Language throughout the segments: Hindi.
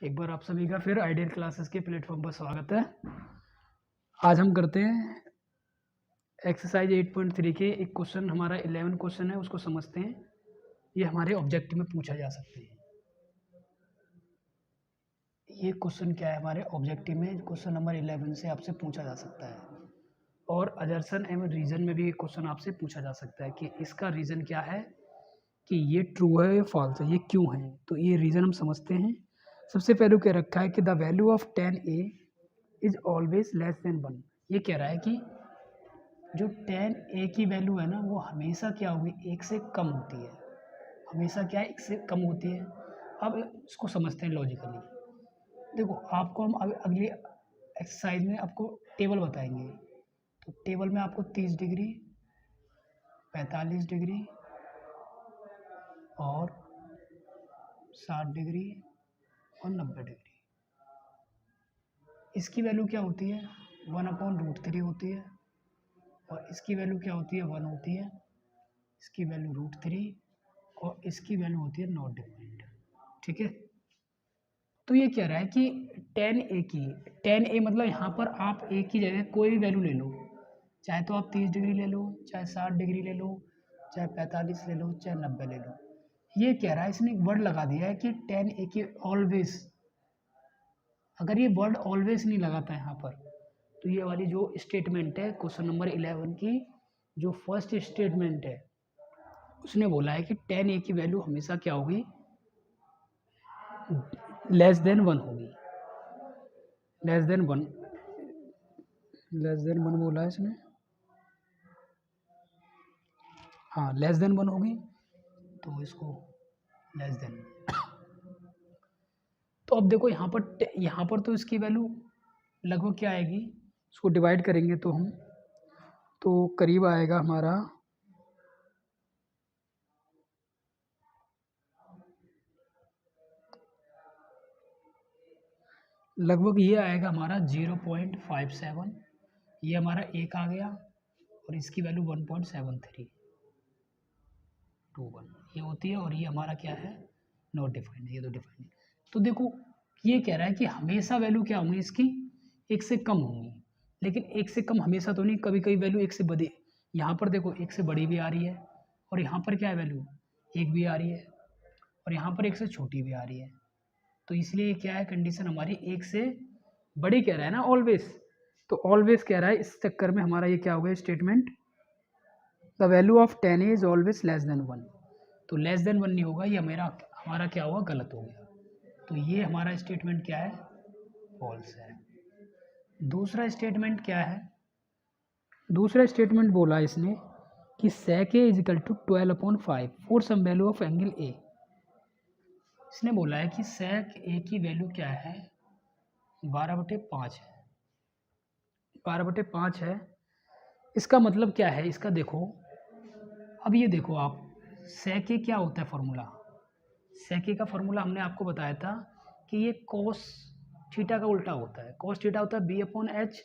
एक बार आप सभी का फिर आइडियल क्लासेस के प्लेटफॉर्म पर स्वागत है। आज हम करते हैं एक्सरसाइज 8.3 के एक क्वेश्चन, हमारा 11 क्वेश्चन है, उसको समझते हैं। ये हमारे ऑब्जेक्टिव में पूछा जा सकते हैं। ये क्वेश्चन क्या है, हमारे ऑब्जेक्टिव में क्वेश्चन नंबर 11 से आपसे पूछा जा सकता है। और अजर्सन एवं रीजन में भी एक क्वेश्चन आपसे पूछा जा सकता है कि इसका रीज़न क्या है, कि ये ट्रू है या फॉल्स है, ये क्यों है। तो ये रीज़न हम समझते हैं। सबसे पहले क्या रखा है कि the value of 10a is always less than 1। ये कह रहा है कि जो 10a की वैल्यू है ना, वो हमेशा क्या होगी, 1 से कम होती है। हमेशा क्या है, 1 से कम होती है। अब इसको समझते हैं लॉजिकली। देखो, आपको हम अगली एक्सरसाइज में आपको टेबल बताएंगे। तो टेबल में आपको 30 डिग्री, 45 डिग्री और 60 डिग्री और 90 डिग्री, इसकी वैल्यू क्या होती है, 1/√3 होती है। और इसकी वैल्यू क्या होती है, 1 होती है। इसकी वैल्यू √3 और इसकी वैल्यू होती है नॉट डिफाइंड। ठीक है। तो ये कह रहा है कि 10a मतलब यहाँ पर आप a की जगह कोई भी वैल्यू ले लो, चाहे तो आप 30 डिग्री ले लो, चाहे 60 डिग्री ले लो, चाहे 45 ले लो, चाहे 90 ले लो। ये कह रहा है, इसने एक वर्ड लगा दिया है कि 10a की ऑलवेज। अगर ये वर्ड ऑलवेज नहीं लगाता यहाँ पर, तो ये वाली जो स्टेटमेंट है क्वेश्चन नंबर 11 की, जो फर्स्ट स्टेटमेंट है, उसने बोला है कि 10a की वैल्यू हमेशा क्या होगी, लेस देन 1 होगी। लेस देन 1 बोला है इसने। हाँ, लेस देन 1 होगी, तो इसको लेस देन। तो अब देखो यहाँ पर तो इसकी वैल्यू लगभग क्या आएगी, इसको डिवाइड करेंगे तो हम, तो करीब आएगा हमारा लगभग, ये आएगा हमारा 0.57। ये हमारा एक आ गया और इसकी वैल्यू 1.7321 ये होती है। और ये हमारा क्या है, नॉट डिफाइंड, ये तो डिफाइंड। तो देखो, ये कह रहा है कि हमेशा वैल्यू क्या होंगी इसकी, 1 से कम होंगी। लेकिन 1 से कम हमेशा तो नहीं, कभी कभी वैल्यू 1 से बड़ी। यहाँ पर देखो 1 से बड़ी भी आ रही है, और यहाँ पर क्या है, वैल्यू 1 भी आ रही है, और यहाँ पर 1 से छोटी भी आ रही है। तो इसलिए क्या है, कंडीशन हमारी 1 से बड़ी कह रहा है ना, ऑलवेज। तो ऑलवेज कह रहा है, इस चक्कर में हमारा ये क्या हो गया statement, the value of 10 is always less than 1। तो लेस देन 1 नहीं होगा, ये हमारा क्या हुआ, गलत हो गया। तो ये हमारा स्टेटमेंट क्या है, फॉल्स है। दूसरा स्टेटमेंट क्या है, दूसरा स्टेटमेंट बोला इसने कि sec a is equal to 12/5 for some value of angle a। इसने बोला है कि sec a की वैल्यू क्या है, 12/5 है। 12/5 है। इसका मतलब क्या है, इसका देखो, अब ये देखो आप, sec a क्या होता है फॉर्मूला। sec a का फॉर्मूला हमने आपको बताया था कि ये cos थीटा का उल्टा होता है। cos थीटा होता है b/h,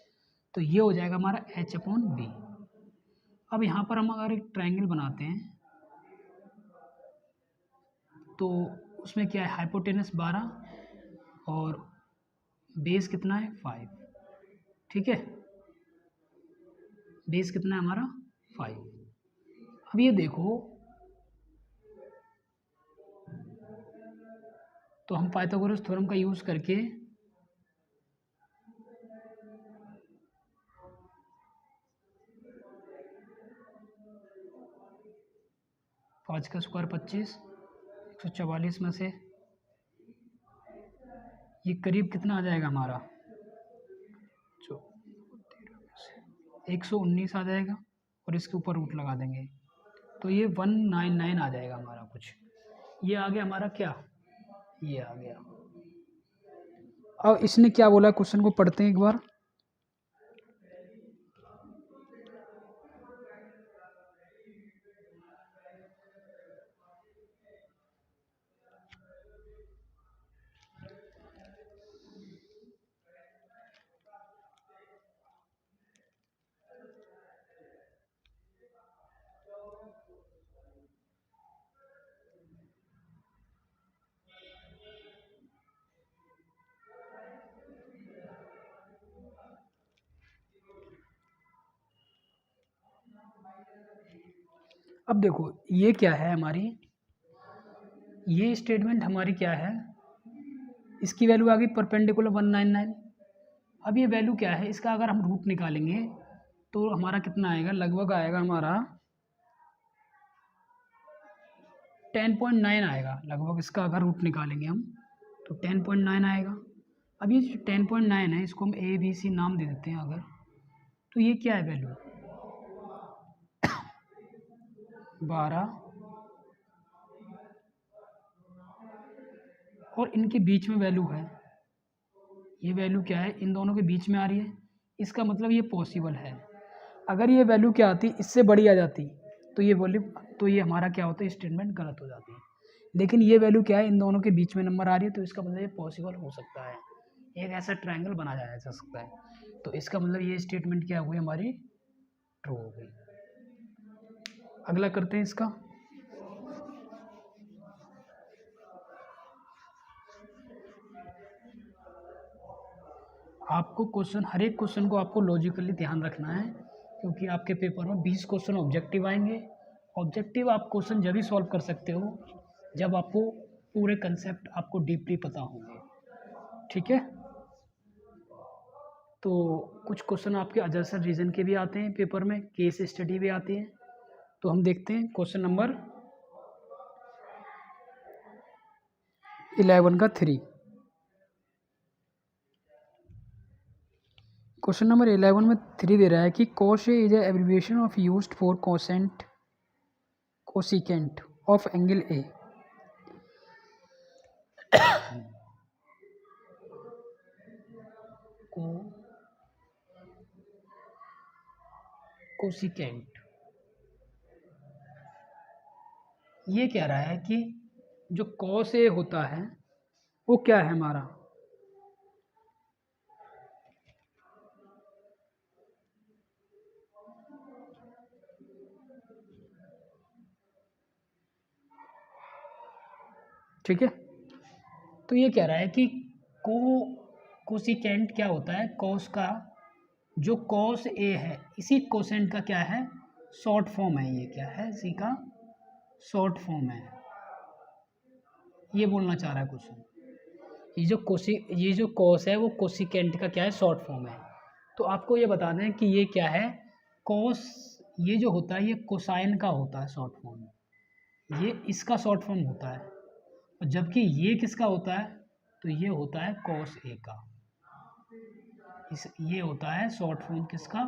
तो ये हो जाएगा हमारा h/b। अब यहाँ पर हम अगर एक ट्रायंगल बनाते हैं, तो उसमें क्या है, हाइपोटेनस 12 और बेस कितना है, 5। ठीक है, बेस कितना है हमारा, 5। अब ये देखो, तो हम पाइथागोरस थ्योरम का यूज़ करके 5 का स्क्वायर 25, 144 में से ये करीब कितना आ जाएगा हमारा, जो 119 आ जाएगा, और इसके ऊपर रूट लगा देंगे, तो ये 199 आ जाएगा हमारा कुछ। ये आ गया हमारा क्या, ये आ गया। अब इसने क्या बोला, क्वेश्चन को पढ़ते हैं एक बार। अब देखो ये क्या है हमारी, ये स्टेटमेंट हमारी क्या है, इसकी वैल्यू आ गई परपेंडिकुलर 199। अब ये वैल्यू क्या है, इसका अगर हम रूट निकालेंगे तो हमारा कितना आएगा, लगभग आएगा हमारा 10.9 आएगा लगभग। इसका अगर रूट निकालेंगे हम तो 10.9 आएगा। अब ये जो 10.9 है इसको हम ए बी सी नाम दे देते हैं अगर, तो ये क्या है वैल्यू 12 और इनके बीच में वैल्यू है, ये वैल्यू क्या है इन दोनों के बीच में आ रही है, इसका मतलब ये पॉसिबल है। अगर ये वैल्यू क्या आती इससे बड़ी आ जाती तो ये वैल्यू, तो ये हमारा क्या होता है स्टेटमेंट गलत हो जाती है। लेकिन ये वैल्यू क्या है इन दोनों के बीच में नंबर आ रही है, तो इसका मतलब ये पॉसिबल हो सकता है, एक ऐसा ट्रायंगल बनाया जा सकता है। तो इसका मतलब ये स्टेटमेंट क्या हुई हमारी ट्रू हो गई। अगला करते हैं इसका। आपको क्वेश्चन, हर एक क्वेश्चन को आपको लॉजिकली ध्यान रखना है, क्योंकि आपके पेपर में 20 क्वेश्चन ऑब्जेक्टिव आएंगे। ऑब्जेक्टिव आप क्वेश्चन जब भी सॉल्व कर सकते हो जब आपको पूरे कंसेप्ट आपको डीपली पता होंगे, ठीक है। तो कुछ क्वेश्चन आपके अजर्सन रीजन के भी आते हैं पेपर में, केस स्टडी भी आती है। तो हम देखते हैं क्वेश्चन नंबर 11 का 3। क्वेश्चन नंबर 11 में 3 दे रहा है कि कोश is a abbreviation of used for quotient cosecant of angle A. Cosecant ये कह रहा है कि जो कॉस ए होता है वो क्या है हमारा, ठीक है। तो ये कह रहा है कि कोसिकेंट क्या होता है, कॉस का जो कॉस ए है इसी कोसेंट का क्या है शॉर्ट फॉर्म है, ये क्या है इसी का शॉर्ट फॉर्म है, ये बोलना चाह रहा है क्वेश्चन। ये जो कॉस है वो कोसिकेंट का क्या है शॉर्ट फॉर्म है। तो आपको ये बता दें कि ये क्या है कॉस, ये जो होता है ये कोसाइन का होता है शॉर्ट फॉर्म, ये इसका शॉर्ट फॉर्म होता है। और जबकि ये किसका होता है, तो ये होता है कॉस ए का, ये होता है शॉर्ट फॉर्म किसका,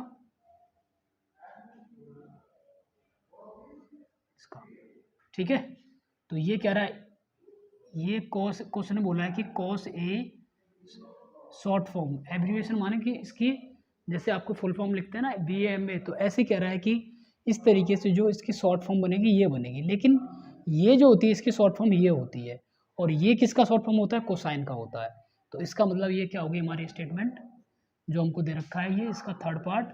इसका, ठीक है। तो ये कह रहा है, ये कॉस, क्वेश्चन ने बोला है कि cos A short form, abbreviation माने कि इसकी जैसे आपको फुल फॉर्म लिखते हैं ना BAMA, तो ऐसे कह रहा है कि इस तरीके से जो इसकी शॉर्ट फॉर्म बनेगी ये बनेगी, लेकिन ये जो होती है इसकी शॉर्ट फॉर्म ये होती है, और ये किसका शॉर्ट फॉर्म होता है कोसाइन का होता है। तो इसका मतलब ये क्या होगी हमारी स्टेटमेंट जो हमको दे रखा है, ये इसका थर्ड पार्ट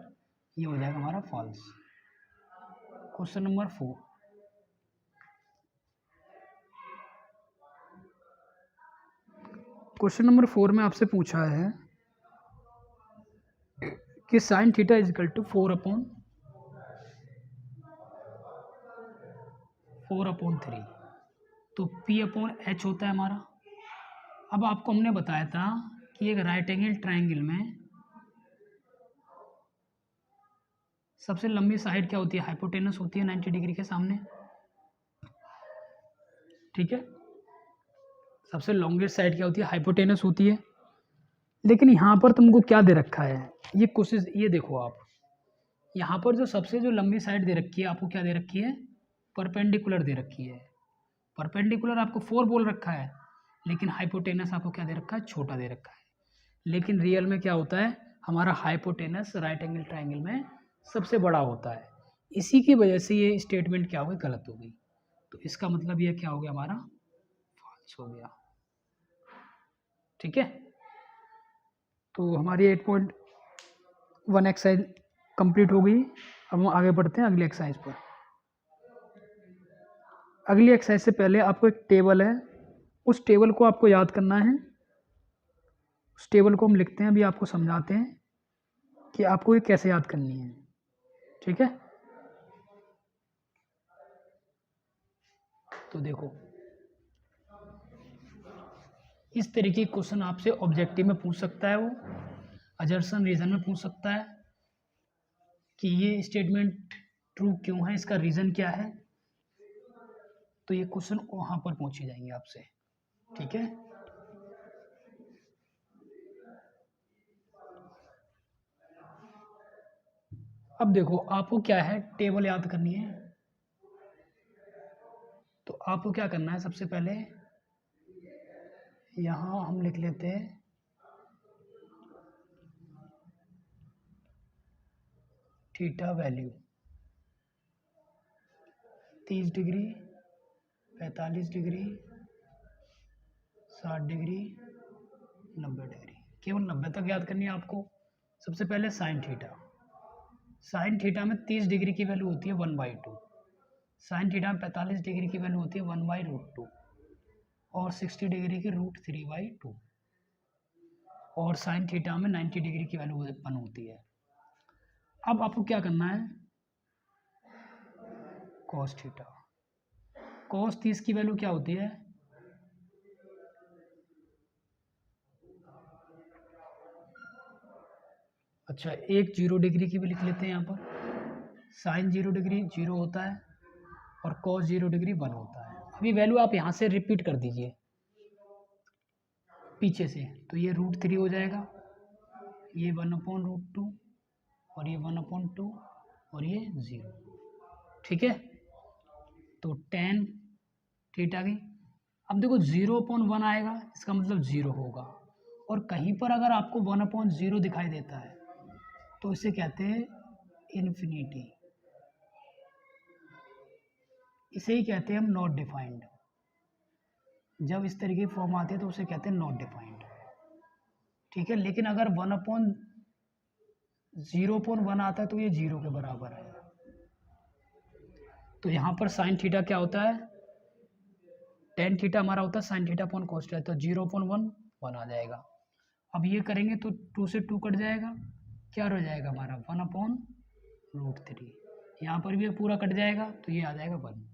ये हो जाएगा हमारा false. Question number 4। Question number 4 में आपसे पूछा है कि sine theta is equal to 4/3, तो P/H होता है हमारा। अब आपको हमने बताया था कि एक राइट एंगल ट्रायंगल में सबसे लंबी साइड क्या होती है, हाइपोटेनस होती है 90 डिग्री के सामने, ठीक है। सबसे लॉन्गेस्ट साइड क्या होती है, हाइपोटेनस होती है। लेकिन यहाँ पर तुमको क्या दे रखा है, ये कोशिश, ये देखो आप यहाँ पर जो सबसे जो लंबी साइड दे रखी है आपको क्या दे रखी है, परपेंडिकुलर दे रखी है। परपेंडिकुलर आपको 4 बोल रखा है, लेकिन हाइपोटेनस आपको क्या दे रखा है, छोटा दे रखा है। लेकिन रियल में क्या होता है, हमारा हाइपोटेनस राइट एंगल ट्रायंगल में सबसे बड़ा होता है। इसी की वजह से ये स्टेटमेंट क्या हो गई, गलत हो गई। तो इसका मतलब ये क्या हो गया हमारा फॉल्स हो गया, ठीक है। तो हमारी 8.1 एक्सरसाइज कंप्लीट हो गई। अब हम आगे बढ़ते हैं अगली एक्सरसाइज पर। अगली एक्सरसाइज से पहले आपको एक टेबल है, उस टेबल को आपको याद करना है। उस टेबल को हम लिखते हैं, अभी आपको समझाते हैं कि आपको ये कैसे याद करनी है, ठीक है। तो देखो इस तरीके के क्वेश्चन आपसे ऑब्जेक्टिव में पूछ सकता है, वो अजर्शन रीजन में पूछ सकता है कि ये स्टेटमेंट ट्रू क्यों है, इसका रीज़न क्या है। तो ये क्वेश्चन वहाँ पर पूछे जाएंगे आपसे, ठीक है। अब देखो आपको क्या है, टेबल याद करनी है। तो आपको क्या करना है, सबसे पहले यहाँ हम लिख लेते हैं theta value 30 degree, 45 degree, 60 degree, 90 degree, केवल 90 तक याद करनी है आपको। सबसे पहले साइन थीटा, साइन थीटा में 30 डिग्री की वैल्यू होती है 1/2, साइन थीटा में 45 डिग्री की वैल्यू होती है 1/√2 और 60 डिग्री की √3/2 और साइन थीटा में 90 डिग्री की वैल्यू 1 होती है। अब आपको क्या करना है, कॉस थीटा, कॉस 30 की वैल्यू क्या होती है, अच्छा एक 0 डिग्री की भी लिख लेते हैं यहाँ पर। साइन 0 डिग्री 0 होता है और कॉस 0 डिग्री 1 होता है। अभी वैल्यू आप यहाँ से रिपीट कर दीजिए पीछे से, तो ये √3 हो जाएगा, ये 1/√2 और ये 1/2 और ये 0, ठीक है। तो tan थीटा की, अब देखो 0/1 आएगा, इसका मतलब 0 होगा, और कहीं पर अगर आपको 1/0 दिखाई देता है तो इसे कहते हैं इन्फिनिटी, इसे ही कहते हैं हम नॉट डिफाइंड। जब इस तरीके की फॉर्म आती है तो उसे कहते हैं नॉट डिफाइंड, ठीक है। लेकिन अगर 1/0.1 आता है तो ये 0 के बराबर है। तो यहाँ पर साइन थीटा क्या होता है, टेन थीटा हमारा होता है sine theta upon cos theta, तो 0/1 1 आ जाएगा। अब ये करेंगे तो 2 से 2 कट जाएगा, क्या रह जाएगा हमारा 1/√3, यहाँ पर भी ये पूरा कट जाएगा तो ये आ जाएगा 1,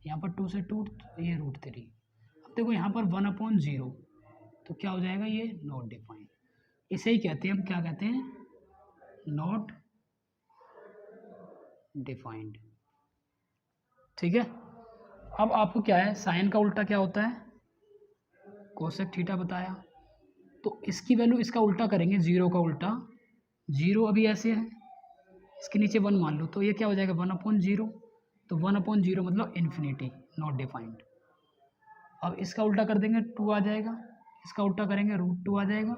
यहाँ पर 2 से 2 तो ये √3। अब देखो यहाँ पर 1/0 तो क्या हो जाएगा, ये नॉट डिफाइंड, इसे ही कहते हैं हम, क्या कहते हैं, नॉट डिफाइंड, ठीक है। अब आपको क्या है, साइन का उल्टा क्या होता है, कोसेक थीटा बताया, तो इसकी वैल्यू इसका उल्टा करेंगे, 0 का उल्टा, 0 अभी ऐसे है, इसके नीचे 1 मान लो तो ये क्या हो जाएगा 1/0, तो 1/0 मतलब इन्फिनिटी, नॉट डिफाइंड। अब इसका उल्टा कर देंगे 2 आ जाएगा, इसका उल्टा करेंगे √2 आ जाएगा,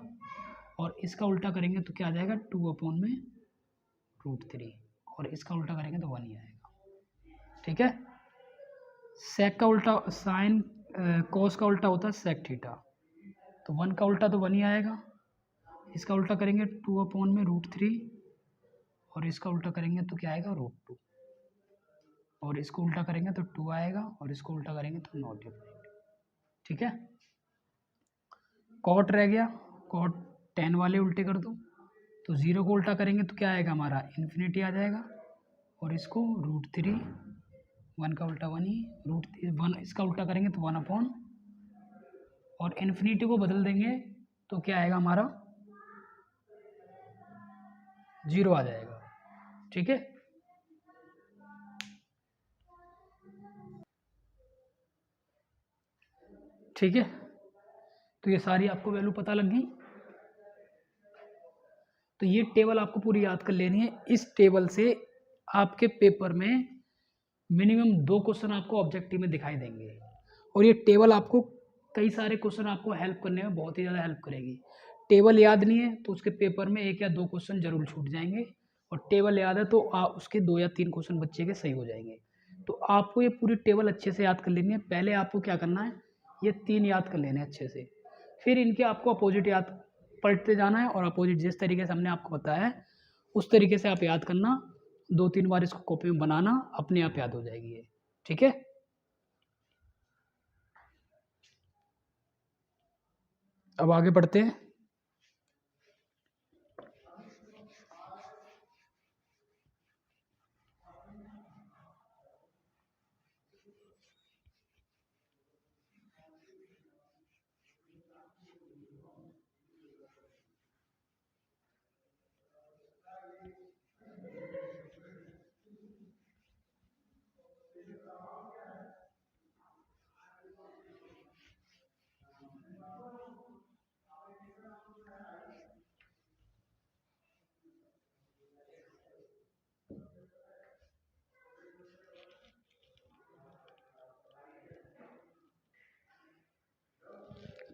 और इसका उल्टा करेंगे तो क्या आ जाएगा 2/√3, और इसका उल्टा करेंगे तो 1 ही आएगा, ठीक है। सेक का उल्टा साइन, कोस का उल्टा होता है सेक थीटा, तो 1 का उल्टा तो 1 ही आएगा, इसका उल्टा करेंगे 2/√3 और इसका उल्टा करेंगे तो क्या आएगा √2, और इसको उल्टा करेंगे तो 2 आएगा, और इसको उल्टा करेंगे तो नॉट डिफाइंड, ठीक है। कॉट रह गया, कॉट 10 वाले उल्टे कर दो, तो 0 को उल्टा करेंगे तो क्या आएगा हमारा इन्फिनिटी आ जाएगा, और इसको √3, 1 का उल्टा 1 ही, √1 इसका उल्टा करेंगे तो 1/, और इन्फिनिटी को बदल देंगे तो क्या आएगा हमारा 0 आ जाएगा, ठीक है। ठीक है, तो ये सारी आपको वैल्यू पता लग गई। तो ये टेबल आपको पूरी याद कर लेनी है। इस टेबल से आपके पेपर में मिनिमम 2 क्वेश्चन आपको ऑब्जेक्टिव में दिखाई देंगे, और ये टेबल आपको कई सारे क्वेश्चन आपको हेल्प करने में बहुत ही ज़्यादा हेल्प करेगी। टेबल याद नहीं है तो उसके पेपर में 1 या 2 क्वेश्चन जरूर छूट जाएंगे, और टेबल याद है तो उसके 2 या 3 क्वेश्चन बच्चे के सही हो जाएंगे। तो आपको ये पूरी टेबल अच्छे से याद कर लेनी है। पहले आपको क्या करना है, ये 3 याद कर लेने अच्छे से, फिर इनके आपको अपोजिट याद पलटते जाना है, और अपोजिट जिस तरीके से हमने आपको बताया है उस तरीके से आप याद करना, 2-3 बार इसको कॉपी में बनाना, अपने आप याद हो जाएगी ये, ठीक है। अब आगे बढ़ते हैं।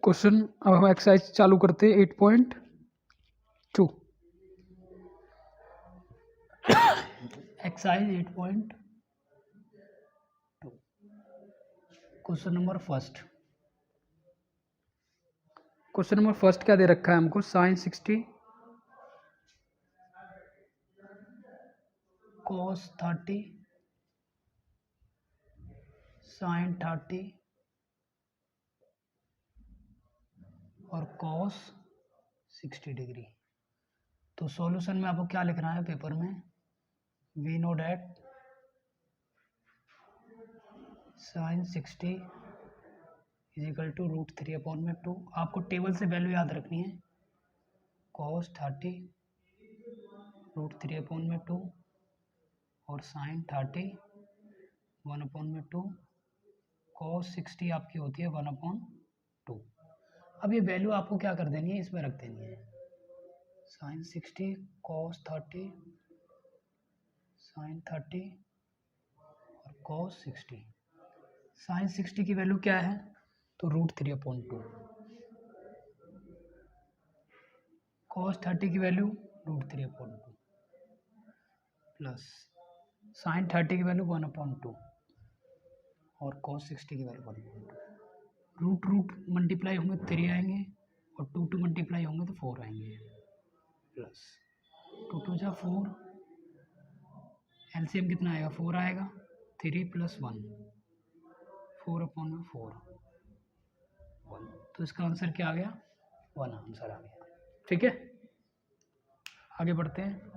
क्वेश्चन अब हम एक्सरसाइज चालू करते हैं 8.2। Exercise 8.2 question number first. Question number first क्या दे रखा है हमको? साइन 60 cos 30 sin 30 और cos 60 डिग्री। तो सॉल्यूशन में आपको क्या लिखना है पेपर में? We know that sin 60 is equal to √3/2। आपको टेबल से वैल्यू याद रखनी है। cos 30 √3/2 और sin 30 1/2। cos 60 आपकी होती है 1/2। अब ये वैल्यू आपको क्या कर देनी है? इसमें रख देनी है। sin 60 cos 30 sin 30 और cos 60। sin 60 की वैल्यू क्या है? तो √3/2। cos 30 की वैल्यू √3/2 प्लस sin 30 की वैल्यू 1/2 और cos 60 की वैल्यू 1/2। रूट रूट मल्टीप्लाई होंगे 3 आएंगे और 2 मल्टीप्लाई होंगे तो 4 आएंगे प्लस 2 2 जा 4। एलसीएम कितना आएगा? 4 आएगा। 3 + 1 4/4 1। तो इसका आंसर क्या आ गया? 1 आंसर आ गया। ठीक है, आगे बढ़ते हैं।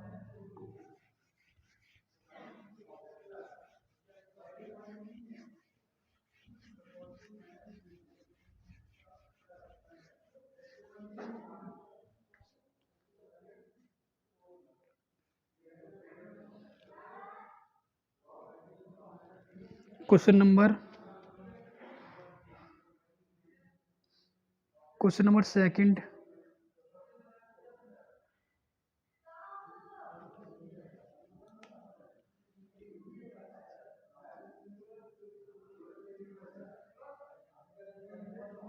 Question number second.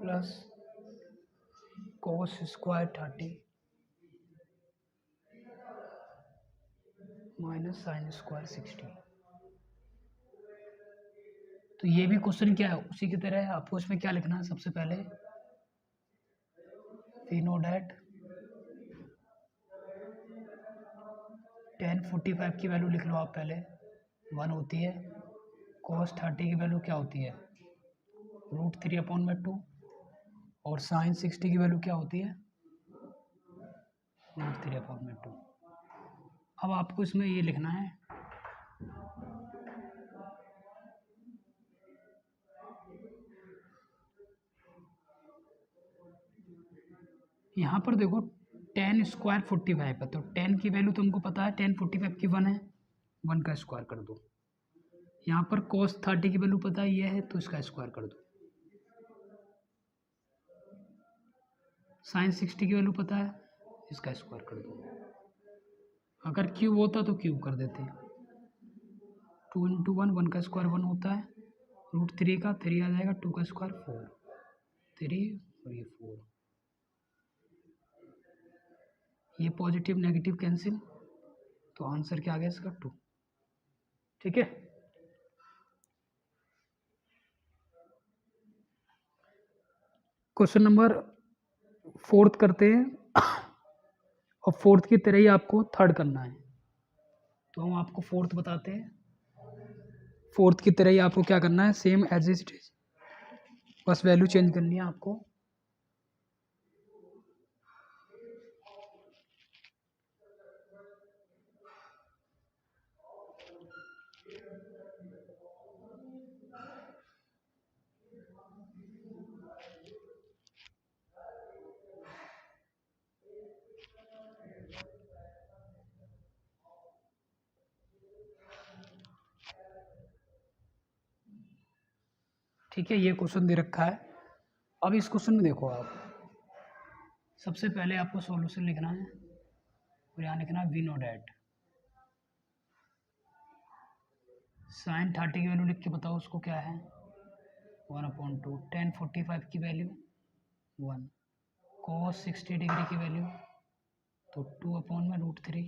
Plus cos square 30 minus sin square 60। तो ये भी क्वेश्चन क्या है? उसी की तरह है। आपको इसमें क्या लिखना है? सबसे पहले वी नो डैट tan 45 की वैल्यू लिख लो आप पहले 1 होती है। cos 30 की वैल्यू क्या होती है? √3/2 और sin 60 की वैल्यू क्या होती है? √3/2। अब आपको इसमें ये लिखना है यहाँ पर देखो tan स्क्वायर 45 है, तो tan की वैल्यू तुमको पता है tan 45 की 1 है, 1 का स्क्वायर कर दो। यहाँ पर cos 30 की वैल्यू पता है ये है, तो इसका स्क्वायर कर दो। sin 60 की वैल्यू पता है, इसका स्क्वायर कर दो। अगर क्यूब होता तो क्यूब कर देते। 2 × 1 1 का स्क्वायर 1 होता है। √3 का 3 आ जाएगा, 2 का स्क्वायर 4 3 और ये 4। ये पॉजिटिव नेगेटिव कैंसिल, तो आंसर क्या आ गया इसका? 2। ठीक है, क्वेश्चन नंबर फोर्थ करते हैं। और फोर्थ की तरह ही आपको थर्ड करना है, तो हम आपको फोर्थ बताते हैं। फोर्थ की तरह ही आपको क्या करना है? सेम एज इट इज, बस वैल्यू चेंज करनी है आपको। ठीक है, ये क्वेश्चन दे रखा है। अब इस क्वेश्चन में देखो आप, सबसे पहले आपको सॉल्यूशन लिखना है और यहाँ लिखना है वी नो डैट sin 30 की वैल्यू लिख के बताओ उसको क्या है? 1/2। tan 45 की वैल्यू 1 cos 60 डिग्री की वैल्यू तो 2/√3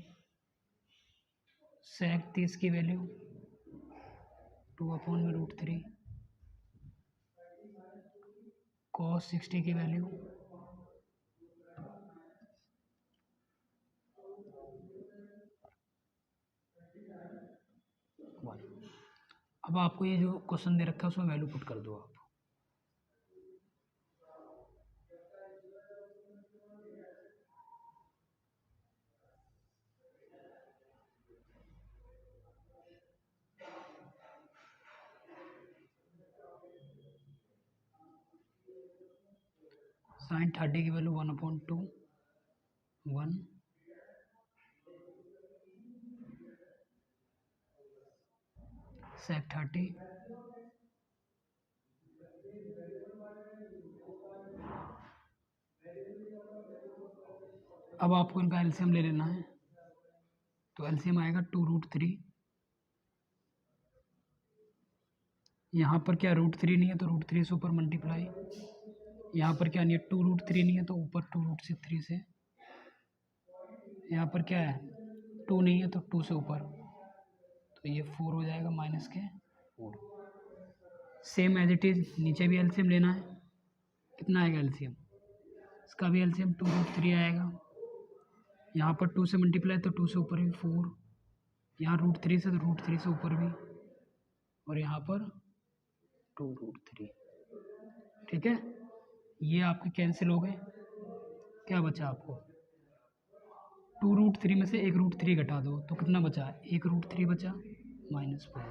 sec 30 की वैल्यू 2/√3 cos 60 की वैल्यू 1। अब आपको ये जो क्वेश्चन दे रखा है उसमें वैल्यू पुट कर दो आप। sin 30 की वैल्यू 1/2 1 sec 30 अब आपको इनका एलसीएम ले लेना है तो एलसीएम आएगा 2√3। यहाँ पर क्या √3 नहीं है तो √3 से ऊपर मल्टीप्लाई, यहाँ पर क्या नहीं है 2√3 नहीं है तो ऊपर 2√3 से, यहाँ पर क्या है 2 नहीं है तो 2 से ऊपर, तो ये 4 हो जाएगा माइनस के 4। सेम एज इट इज़ नीचे भी एलसीएम लेना है। कितना आएगा एलसीएम, इसका भी एलसीएम 2√3 आएगा। यहाँ पर 2 से मल्टीप्लाई तो 2 से ऊपर भी 4, यहाँ √3 से तो √3 से ऊपर भी, और यहाँ पर 2√3। ठीक है, ये आपके कैंसिल हो गए। क्या बचा आपको 2√3 में से एक √3 घटा दो तो कितना बचा, एक √3 बचा -4।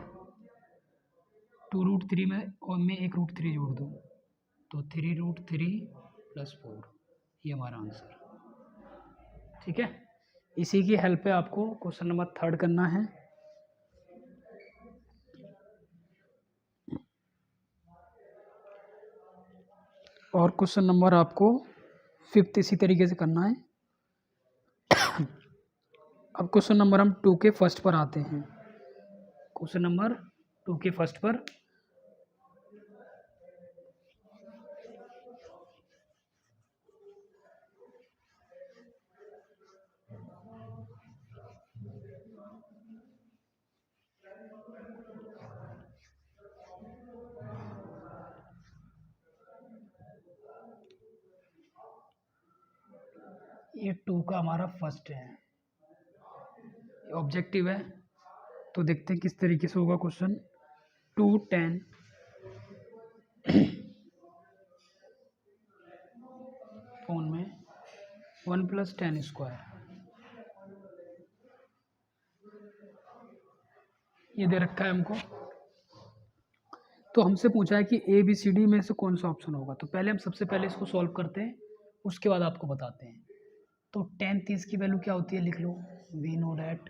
2√3 में और में एक √3 जोड़ दो तो 3√3 + 4, ये हमारा आंसर। ठीक है, इसी की हेल्प पे आपको क्वेश्चन नंबर 3 करना है। और क्वेश्चन नंबर आपको 5 इसी तरीके से करना है। अब क्वेश्चन नंबर हम 2 के फर्स्ट पर आते हैं। क्वेश्चन नंबर 2 के फर्स्ट पर ये 2 का हमारा फर्स्ट है, ऑब्जेक्टिव है। तो देखते हैं किस तरीके से होगा क्वेश्चन। 2 10 फोन में 1 + 10² ये दे रखा है हमको। तो हमसे पूछा है कि ABCD में से कौन सा ऑप्शन होगा। तो पहले हम सबसे पहले इसको सॉल्व करते हैं, उसके बाद आपको बताते हैं। तो 10 30 की वैल्यू क्या होती है लिख लो, वी नो डैट।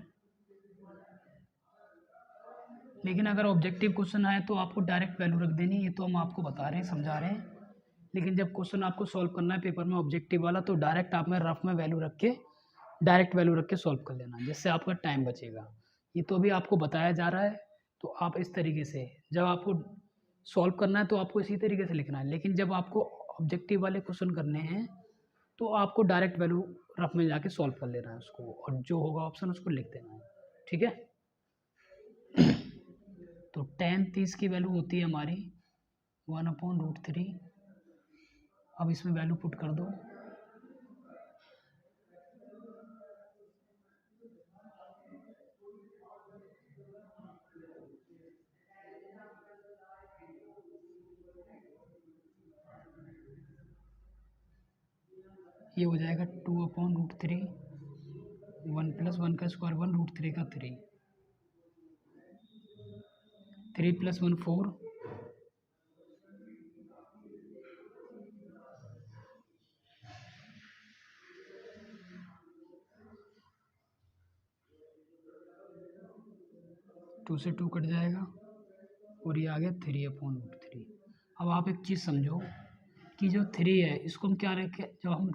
लेकिन अगर ऑब्जेक्टिव क्वेश्चन आए तो आपको डायरेक्ट वैल्यू रख देनी, ये तो हम आपको बता रहे हैं, समझा रहे हैं। लेकिन जब क्वेश्चन आपको सॉल्व करना है पेपर में ऑब्जेक्टिव वाला, तो डायरेक्ट आप में रफ में वैल्यू रख के, डायरेक्ट वैल्यू रख के सॉल्व कर लेना, जिससे आपका टाइम बचेगा। ये तो अभी आपको बताया जा रहा है, तो आप इस तरीके से जब आपको सॉल्व करना है तो आपको इसी तरीके से लिखना है। लेकिन जब आपको ऑब्जेक्टिव वाले क्वेश्चन करने हैं तो आपको डायरेक्ट वैल्यू रफ में जाके सॉल्व कर लेना है उसको, और जो होगा ऑप्शन उसको लिख देना है। ठीक है, तो 10 30 की वैल्यू होती है हमारी 1/√3। अब इसमें वैल्यू पुट कर दो। ये हो जाएगा 2/√3, 1 + 1 का स्क्वायर 1, √3 का 3, 3 + 1 4, 2 से 2 कट जाएगा और ये आ गया 3/√3। अब आप एक चीज़ समझो कि जो 3 है इसको हम क्या रखें, जब हम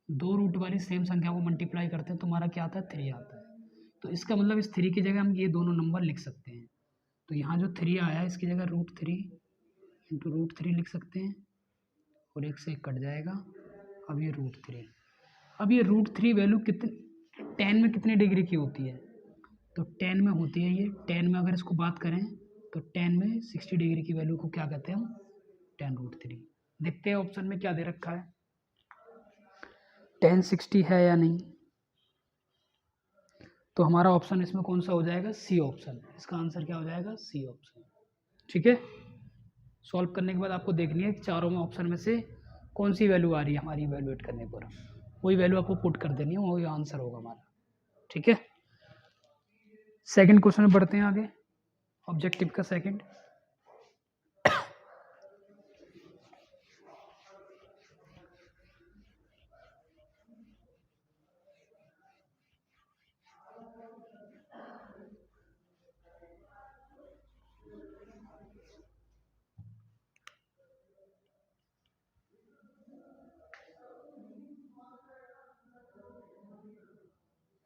दो रूट वाली सेम संख्या को मल्टीप्लाई करते हैं तो हमारा क्या आता है 3 आता है। तो इसका मतलब इस 3 की जगह हम ये दोनों नंबर लिख सकते हैं। तो यहाँ जो 3 आया है इसकी जगह √3 × √3 लिख सकते हैं, और एक से एक कट जाएगा। अब ये √3, अब ये √3 वैल्यू कितने tan में कितने डिग्री की होती है? तो tan में होती है ये, tan में अगर इसको बात करें तो tan में 60 डिग्री की वैल्यू को क्या कहते हैं हम? tan√3। देखते हैं ऑप्शन में क्या दे रखा है, tan 60 है या नहीं। तो हमारा ऑप्शन इसमें कौन सा हो जाएगा? C option. इसका आंसर क्या हो जाएगा? C option. ठीक है, सॉल्व करने के बाद आपको देखनी है चारों में ऑप्शन में से कौन सी वैल्यू आ रही है हमारी इवैल्यूएट करने पर, वही वैल्यू आपको पुट कर देनी है, वही आंसर होगा हमारा। ठीक है, सेकंड क्वेश्चन में बढ़ते हैं आगे, ऑब्जेक्टिव का second.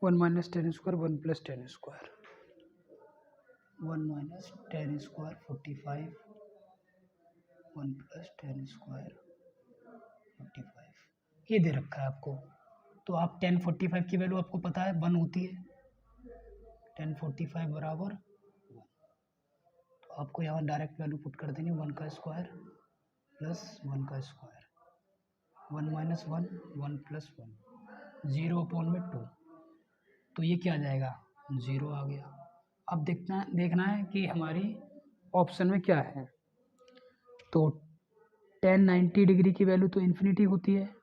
One minus ten square, one plus ten square, 1 minus ten square 45, 1 plus ten square 45, ये दे रखा है आपको। तो आप 1045 की वैल्यू आपको पता है 1 होती है, 1045 बराबर 1। तो आपको यहाँ डायरेक्ट वैल्यू पुट कर देंगे, 1 का स्क्वायर प्लस 1 का स्क्वायर, 1 माइनस 1, 1 प्लस 1, 0/2। तो ये क्या आ जाएगा? 0 आ गया। अब देखना है कि हमारी ऑप्शन में क्या है। तो tan 90 डिग्री की वैल्यू तो इन्फिनिटी होती है,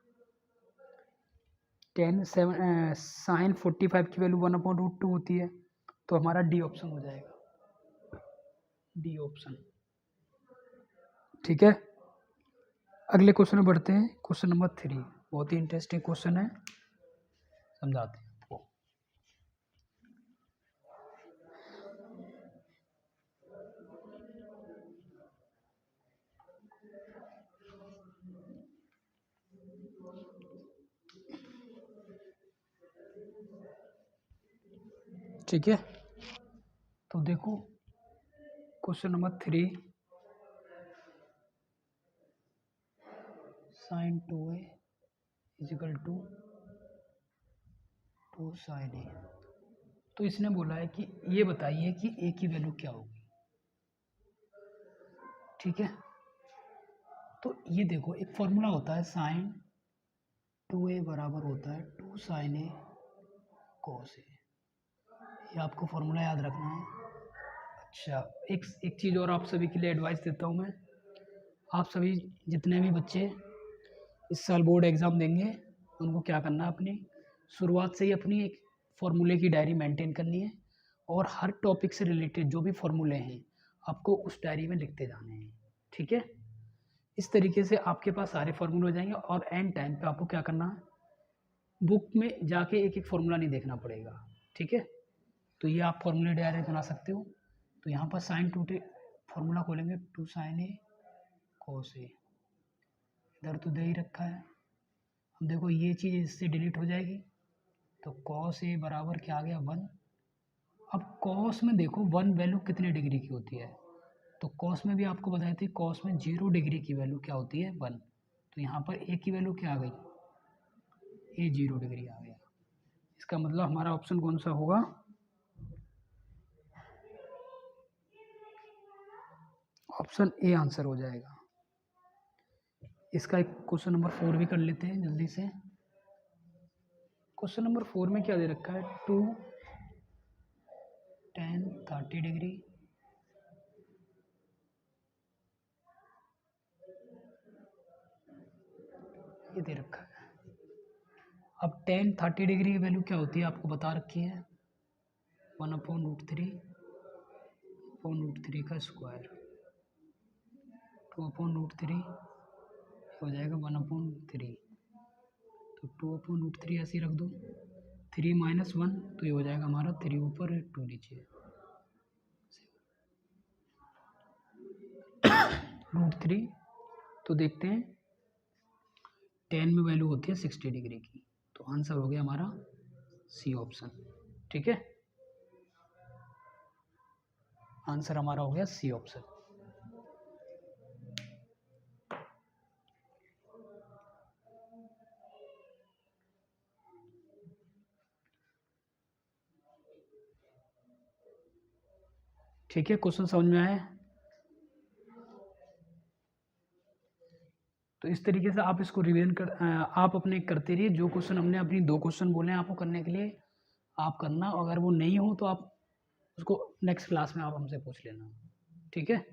sin 45 की वैल्यू 1/√2 होती है। तो हमारा डी ऑप्शन हो जाएगा, डी ऑप्शन। ठीक है, अगले क्वेश्चन में बढ़ते हैं, क्वेश्चन नंबर 3। बहुत ही इंटरेस्टिंग क्वेश्चन है, समझाते हैं आपको। ठीक है, तो देखो question number 3, sin 2a is equal to 2 sin a। तो इसने बोला है कि ये बताइए कि a की वैल्यू क्या होगी। ठीक है, तो ये देखो एक फॉर्मूला होता है sin 2a बराबर होता है 2 sin a cos a, ये आपको फॉर्मूला याद रखना है। अच्छा, एक चीज़ और आप सभी के लिए एडवाइस देता हूँ मैं, आप सभी जितने भी बच्चे इस साल बोर्ड एग्ज़ाम देंगे उनको क्या करना है, अपनी शुरुआत से ही अपनी एक फॉर्मूले की डायरी मेंटेन करनी है, और हर टॉपिक से रिलेटेड जो भी फॉर्मूले हैं आपको उस डायरी में लिखते जाने हैं। ठीक है, इस तरीके से आपके पास सारे फॉर्मूले हो जाएंगे, और एंड टाइम पे आपको क्या करना है, बुक में जाके एक एक फॉर्मूला नहीं देखना पड़ेगा। ठीक है, तो ये आप फॉर्मूले डायरी बना सकते हो। तो यहाँ पर साइन 2 फॉर्मूला खोलेंगे, 2 sin a cos a, इधर तो दे ही रखा है। अब देखो ये चीज़ इससे डिलीट हो जाएगी, तो cos a बराबर क्या आ गया? 1। अब cos में देखो 1 वैल्यू कितने डिग्री की होती है, तो cos में भी आपको बताए थे, cos में 0 डिग्री की वैल्यू क्या होती है? 1। तो यहाँ पर a की वैल्यू क्या आ गई? a 0 डिग्री आ गया। इसका मतलब हमारा ऑप्शन कौन सा होगा? ऑप्शन ए आंसर हो जाएगा। इसका एक क्वेश्चन नंबर 4 भी कर लेते हैं जल्दी से। क्वेश्चन नंबर 4 में क्या दे रखा है? 2 tan 30 डिग्री ये दे रखा है। अब tan 30 डिग्री की वैल्यू क्या होती है आपको बता रखी है, 1/√3 का स्क्वायर, 2/√3 हो जाएगा 1/3। तो 2/√3 ऐसे ही रख दो, 3 माइनस 1 तो ये हो जाएगा हमारा 3 ऊपर 2 नीचे, √3। तो देखते हैं 10 में वैल्यू होती है 60 डिग्री की, तो आंसर हो गया हमारा सी ऑप्शन। ठीक है, आंसर हमारा हो गया सी ऑप्शन। ठीक है, क्वेश्चन समझ में आया? तो इस तरीके से आप इसको रिवीजन कर आप अपने करते रहिए। जो क्वेश्चन हमने अपनी 2 क्वेश्चन बोले हैं आपको करने के लिए, आप करना। अगर वो नहीं हो तो आप उसको नेक्स्ट क्लास में आप हमसे पूछ लेना। ठीक है।